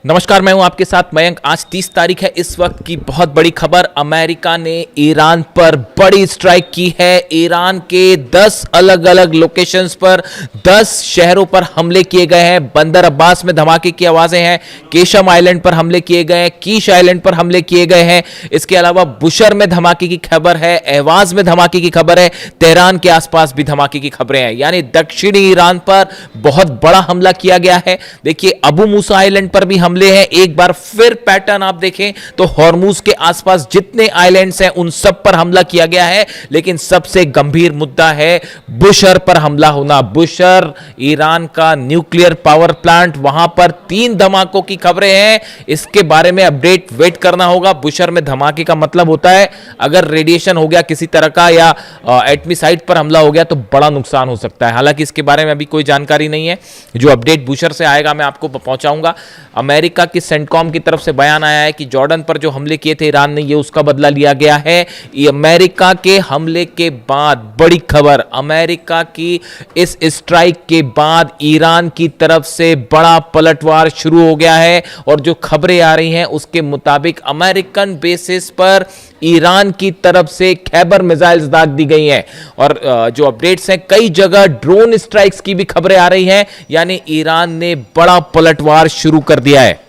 नमस्कार, मैं हूं आपके साथ मयंक। आज 30 तारीख है। इस वक्त की बहुत बड़ी खबर, अमेरिका ने ईरान पर बड़ी स्ट्राइक की है। ईरान के 10 अलग अलग लोकेशंस पर 10 शहरों पर हमले किए गए हैं। बंदर अब्बास में धमाके की आवाजें हैं, केशम आइलैंड पर हमले किए गए हैं, कीश आइलैंड पर हमले किए गए हैं। इसके अलावा बुशर में धमाके की खबर है, अहवाज में धमाके की खबर है, तेहरान के आसपास भी धमाके की खबरें हैं। यानी दक्षिणी ईरान पर बहुत बड़ा हमला किया गया है। देखिए, अबू मूसा आइलैंड पर भी हमले हैं। एक बार फिर पैटर्न आप देखें तो हॉर्मुज के आसपास जितने आइलैंड्स हैं उन सब पर हमला किया गया है। लेकिन सबसे गंभीर मुद्दा है बुशर पर हमला होना। बुशर ईरान का न्यूक्लियर पावर प्लांट, वहां पर 3 धमाकों की खबरें हैं। इसके बारे में अपडेट वेट करना होगा। बुशर में धमाके का मतलब होता है अगर रेडिएशन हो गया किसी तरह का या एटमी साइट पर हमला हो गया तो बड़ा नुकसान हो सकता है। हालांकि इसके बारे में अभी कोई जानकारी नहीं है। जो अपडेट बुशर से आएगा मैं आपको पहुंचाऊंगा। अमेरिका की सेंटकॉम की तरफ से बयान आया है कि जॉर्डन पर जो हमले किए थे ईरान ने, ये उसका बदला लिया गया है। ये अमेरिका के हमले के बाद बड़ी खबर, अमेरिका की इस स्ट्राइक के बाद ईरान की तरफ से बड़ा पलटवार शुरू हो गया है। और जो खबरें आ रही हैं उसके मुताबिक अमेरिकन बेसिस पर ईरान की तरफ से खैबर मिसाइल्स दाग दी गई हैं। और जो अपडेट्स हैं, कई जगह ड्रोन स्ट्राइक्स की भी खबरें आ रही हैं। यानी ईरान ने बड़ा पलटवार शुरू कर दिया है।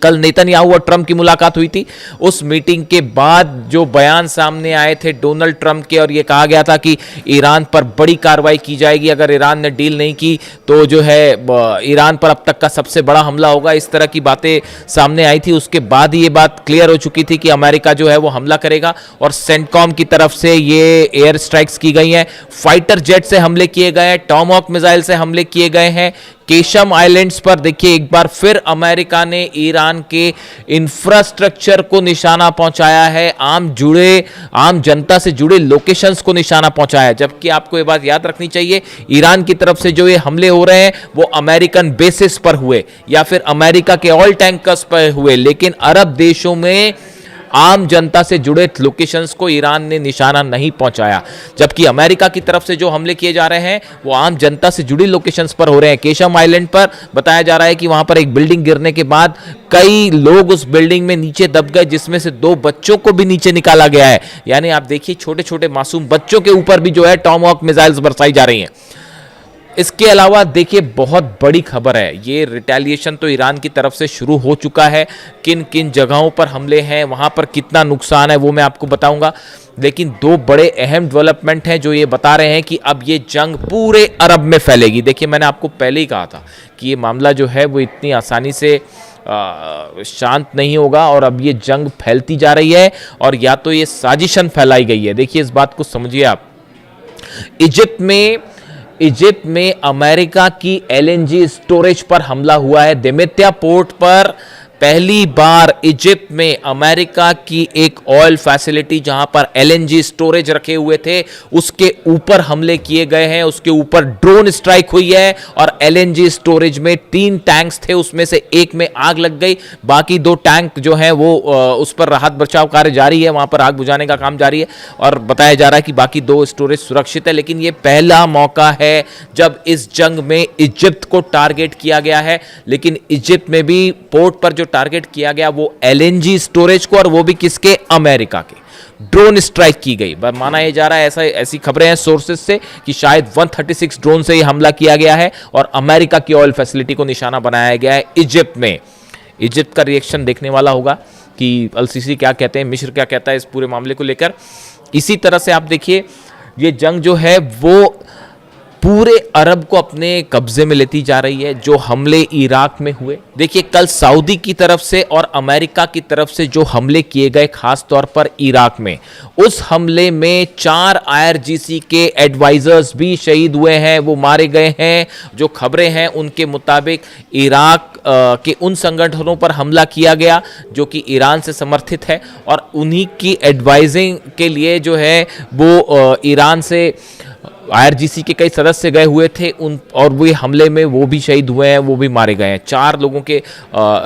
कल नेतन्याहू और ट्रंप की मुलाकात हुई थी। उस मीटिंग के बाद जो बयान सामने आए थे डोनाल्ड ट्रंप के, और यह कहा गया था कि ईरान पर बड़ी कार्रवाई की जाएगी अगर ईरान ने डील नहीं की तो जो है ईरान पर अब तक का सबसे बड़ा हमला होगा। इस तरह की बातें सामने आई थी। उसके बाद ही ये बात क्लियर हो चुकी थी कि अमेरिका जो है वो हमला करेगा। और सेंटकॉम की तरफ से ये एयर स्ट्राइक्स की गई हैं, फाइटर जेट से हमले किए गए हैं, टॉमहॉक मिसाइल से हमले किए गए हैं। केशम आइलैंड्स पर देखिए एक बार फिर अमेरिका ने ईरान के इंफ्रास्ट्रक्चर को निशाना पहुंचाया है। आम जनता से जुड़े लोकेशंस को निशाना पहुंचाया है। जबकि आपको ये बात याद रखनी चाहिए, ईरान की तरफ से जो ये हमले हो रहे हैं वो अमेरिकन बेसिस पर हुए या फिर अमेरिका के ऑयल टैंकर्स पर हुए। लेकिन अरब देशों में आम जनता से जुड़े लोकेशंस को ईरान ने निशाना नहीं पहुंचाया। जबकि अमेरिका की तरफ से जो हमले किए जा रहे हैं वो आम जनता से जुड़ी लोकेशंस पर हो रहे हैं। केशम आइलैंड पर बताया जा रहा है कि वहां पर एक बिल्डिंग गिरने के बाद कई लोग उस बिल्डिंग में नीचे दब गए, जिसमें से 2 बच्चों को भी नीचे निकाला गया है। यानी आप देखिए, छोटे छोटे मासूम बच्चों के ऊपर भी जो है टॉमहॉक मिसाइल्स बरसाई जा रही हैं। इसके अलावा देखिए, बहुत बड़ी खबर है, ये रिटेलिएशन तो ईरान की तरफ से शुरू हो चुका है। किन किन जगहों पर हमले हैं, वहां पर कितना नुकसान है वो मैं आपको बताऊंगा। लेकिन 2 बड़े अहम डेवलपमेंट हैं जो ये बता रहे हैं कि अब ये जंग पूरे अरब में फैलेगी। देखिए, मैंने आपको पहले ही कहा था कि ये मामला जो है वो इतनी आसानी से शांत नहीं होगा और अब ये जंग फैलती जा रही है और या तो ये साजिशन फैलाई गई है। देखिए, इस बात को समझिए आप। इजिप्ट में अमेरिका की एलएनजी स्टोरेज पर हमला हुआ है। देमेत्या पोर्ट पर पहली बार इजिप्ट में अमेरिका की एक ऑयल फैसिलिटी जहां पर एलएनजी स्टोरेज रखे हुए थे उसके ऊपर हमले किए गए हैं। उसके ऊपर ड्रोन स्ट्राइक हुई है और एलएनजी स्टोरेज में 3 टैंक्स थे, उसमें से एक में आग लग गई। बाकी 2 टैंक जो हैं वो उस पर राहत बचाव कार्य जारी है, वहां पर आग बुझाने का काम जारी है और बताया जा रहा है कि बाकी 2 स्टोरेज सुरक्षित है। लेकिन यह पहला मौका है जब इस जंग में इजिप्ट को टारगेट किया गया है। लेकिन इजिप्ट में भी पोर्ट पर जो टारगेट किया गया वो एलएनजी स्टोरेज को, और वो भी किसके? अमेरिका के। ड्रोन स्ट्राइक की गई। माना यह जा रहा है, ऐसी खबरें हैं सोर्सेस से कि शायद 136 ड्रोन से यह हमला किया गया है और अमेरिका की ऑयल फैसिलिटी को निशाना बनाया गया है इजिप्ट में। इजिप्ट का रिएक्शन देखने वाला होगा कि अल-सीसी क्या कहते हैं, मिस्र क्या कहता है इस पूरे मामले को लेकर। इसी तरह से आप देखिए, ये जंग जो है वो पूरे अरब को अपने कब्जे में लेती जा रही है। जो हमले इराक में हुए, देखिए कल सऊदी की तरफ से और अमेरिका की तरफ से जो हमले किए गए, खास तौर पर इराक में, उस हमले में 4 आईआरजीसी के एडवाइजर्स भी शहीद हुए हैं, वो मारे गए हैं। जो खबरें हैं उनके मुताबिक इराक के उन संगठनों पर हमला किया गया जो कि ईरान से समर्थित है और उन्हीं की एडवाइजिंग के लिए जो है वो ईरान से आईआरजीसी के कई सदस्य गए हुए थे उन, और वो हमले में वो भी शहीद हुए हैं, वो भी मारे गए हैं। 4 लोगों के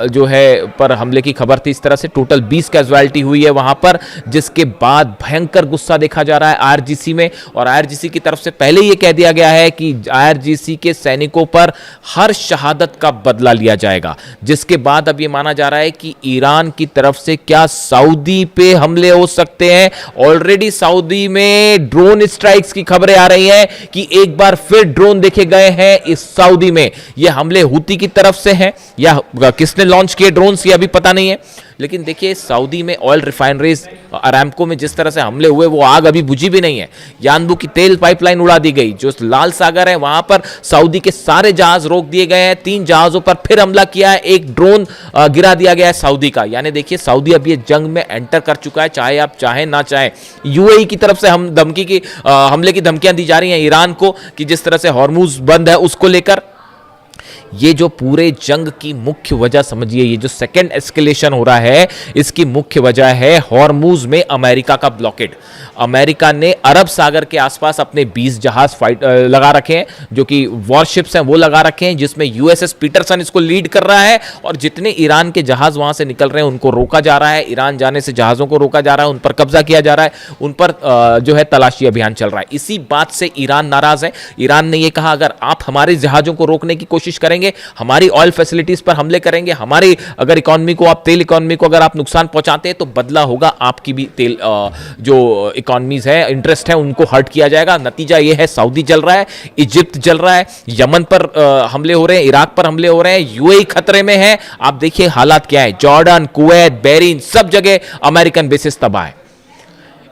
जो है पर हमले की खबर थी। इस तरह से टोटल 20 कैजुअलिटी हुई है वहां पर, जिसके बाद भयंकर गुस्सा देखा जा रहा है आईआरजीसी में। और आईआरजीसी की तरफ से पहले ये कह दिया गया है कि आईआरजीसी के सैनिकों पर हर शहादत का बदला लिया जाएगा, जिसके बाद अब ये माना जा रहा है कि ईरान की तरफ से क्या सऊदी पे हमले हो सकते हैं। ऑलरेडी सऊदी में ड्रोन स्ट्राइक्स की खबरें आ रही हैं कि एक बार फिर ड्रोन देखे गए हैं इस सऊदी में। ये हमले हुती की तरफ से हैं या किसने लॉन्च किए ड्रोन्स, ये अभी पता नहीं है। लेकिन देखिए सऊदी में ऑयल रिफाइनरीज अरामको में जिस तरह से हमले हुए, वो आग अभी बुझी भी नहीं है। यानबू की तेल पाइपलाइन उड़ा दी गई। जो लाल सागर है वहां पर सऊदी के सारे जहाज रोक दिए गए हैं। 3 जहाजों पर फिर हमला किया है, एक ड्रोन गिरा दिया गया है सऊदी का। यानी देखिए सऊदी अब ये जंग में एंटर कर चुका है, चाहे आप चाहें ना चाहें। यूएई की तरफ से हम हमले की धमकियां दी जा रही हैं ईरान को कि जिस तरह से हॉर्मुज बंद है उसको लेकर। ये जो पूरे जंग की मुख्य वजह समझिए, ये जो सेकेंड एस्केलेशन हो रहा है, इसकी मुख्य वजह है हॉर्मुज में अमेरिका का ब्लॉकेड। अमेरिका ने अरब सागर के आसपास अपने 20 जहाज लगा रखे हैं, जो कि वॉरशिप्स हैं, वो लगा रखे हैं, जिसमें यूएसएस पीटरसन इसको लीड कर रहा है। और जितने ईरान के जहाज वहां से निकल रहे हैं उनको रोका जा रहा है, ईरान जाने से जहाजों को रोका जा रहा है, उन पर कब्जा किया जा रहा है, उन पर जो है तलाशी अभियान चल रहा है। इसी बात से ईरान नाराज है। ईरान ने यह कहा अगर आप हमारे जहाजों को रोकने की कोशिश करेंगे, हमारी ऑयल फैसिलिटीज पर हमले करेंगे, हमारी अगर इकोनॉमी को, आप तेल इकोनॉमी को अगर आप नुकसान पहुंचाते हैं, तो बदला होगा आपकी भी तेल जो इकोनॉमीज है, इंटरेस्ट है, उनको हर्ट किया जाएगा। नतीजा यह है सऊदी जल रहा है, इजिप्ट जल रहा है, यमन पर हमले हो रहे हैं, इराक पर हमले हो रहे हैं, यूएई खतरे में है। आप देखिए हालात क्या है, जॉर्डन, कुवैत, बहरीन, सब जगह अमेरिकन बेसिस तबाह है।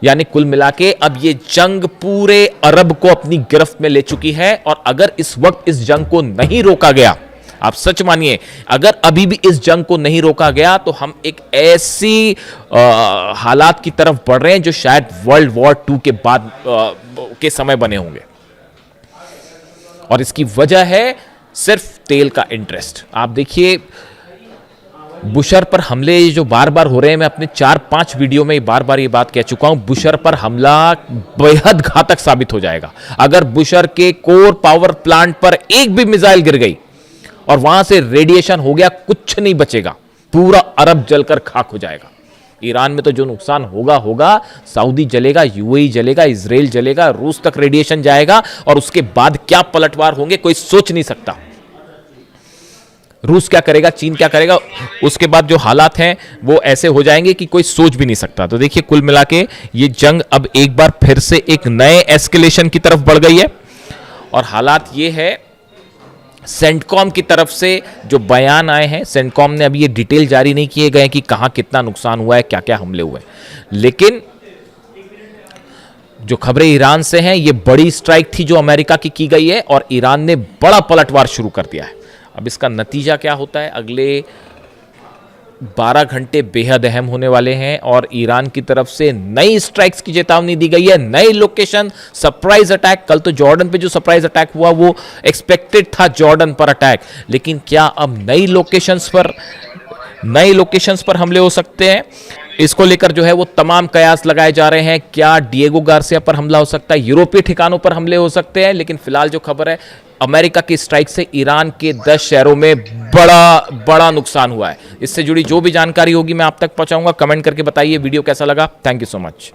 यानी कुल मिला के अब ये जंग पूरे अरब को अपनी गिरफ्त में ले चुकी है। और अगर इस वक्त इस जंग को नहीं रोका गया, आप सच मानिए, अगर अभी भी इस जंग को नहीं रोका गया, तो हम एक ऐसी हालात की तरफ बढ़ रहे हैं जो शायद वर्ल्ड वॉर 2 के बाद के समय बने होंगे। और इसकी वजह है सिर्फ तेल का इंटरेस्ट। आप देखिए बुशर पर हमले जो बार बार हो रहे हैं, मैं अपने 4-5 वीडियो में बार बार ये बात कह चुका हूं, बुशर पर हमला बेहद घातक साबित हो जाएगा। अगर बुशर के कोर पावर प्लांट पर एक भी मिसाइल गिर गई और वहां से रेडिएशन हो गया, कुछ नहीं बचेगा, पूरा अरब जलकर खाक हो जाएगा। ईरान में तो जो नुकसान होगा, सऊदी जलेगा, यूएई जलेगा, इजराइल जलेगा, रूस तक रेडिएशन जाएगा, और उसके बाद क्या पलटवार होंगे कोई सोच नहीं सकता। रूस क्या करेगा, चीन क्या करेगा, उसके बाद जो हालात हैं वो ऐसे हो जाएंगे कि कोई सोच भी नहीं सकता। तो देखिए कुल मिला के ये जंग अब एक बार फिर से एक नए एस्केलेशन की तरफ बढ़ गई है। और हालात ये है, सेंटकॉम की तरफ से जो बयान आए हैं, सेंटकॉम ने अभी ये डिटेल जारी नहीं किए गए कि कहां कितना नुकसान हुआ है, क्या क्या हमले हुए, लेकिन जो खबरें ईरान से हैं, ये बड़ी स्ट्राइक थी जो अमेरिका की गई है, और ईरान ने बड़ा पलटवार शुरू कर दिया है। अब इसका नतीजा क्या होता है, अगले 12 घंटे बेहद अहम होने वाले हैं। और ईरान की तरफ से नई स्ट्राइक्स की चेतावनी दी गई है, नई लोकेशन, सरप्राइज अटैक। कल तो जॉर्डन पे जो सरप्राइज अटैक हुआ वो एक्सपेक्टेड था, जॉर्डन पर अटैक, लेकिन क्या अब नई लोकेशंस पर हमले हो सकते हैं? इसको लेकर जो है वो तमाम कयास लगाए जा रहे हैं। क्या डिएगो गार्सिया पर हमला हो सकता है, यूरोपीय ठिकानों पर हमले हो सकते हैं? लेकिन फिलहाल जो खबर है, अमेरिका की स्ट्राइक से ईरान के 10 शहरों में बड़ा नुकसान हुआ है। इससे जुड़ी जो भी जानकारी होगी मैं आप तक पहुंचाऊंगा। कमेंट करके बताइए वीडियो कैसा लगा। Thank you so much.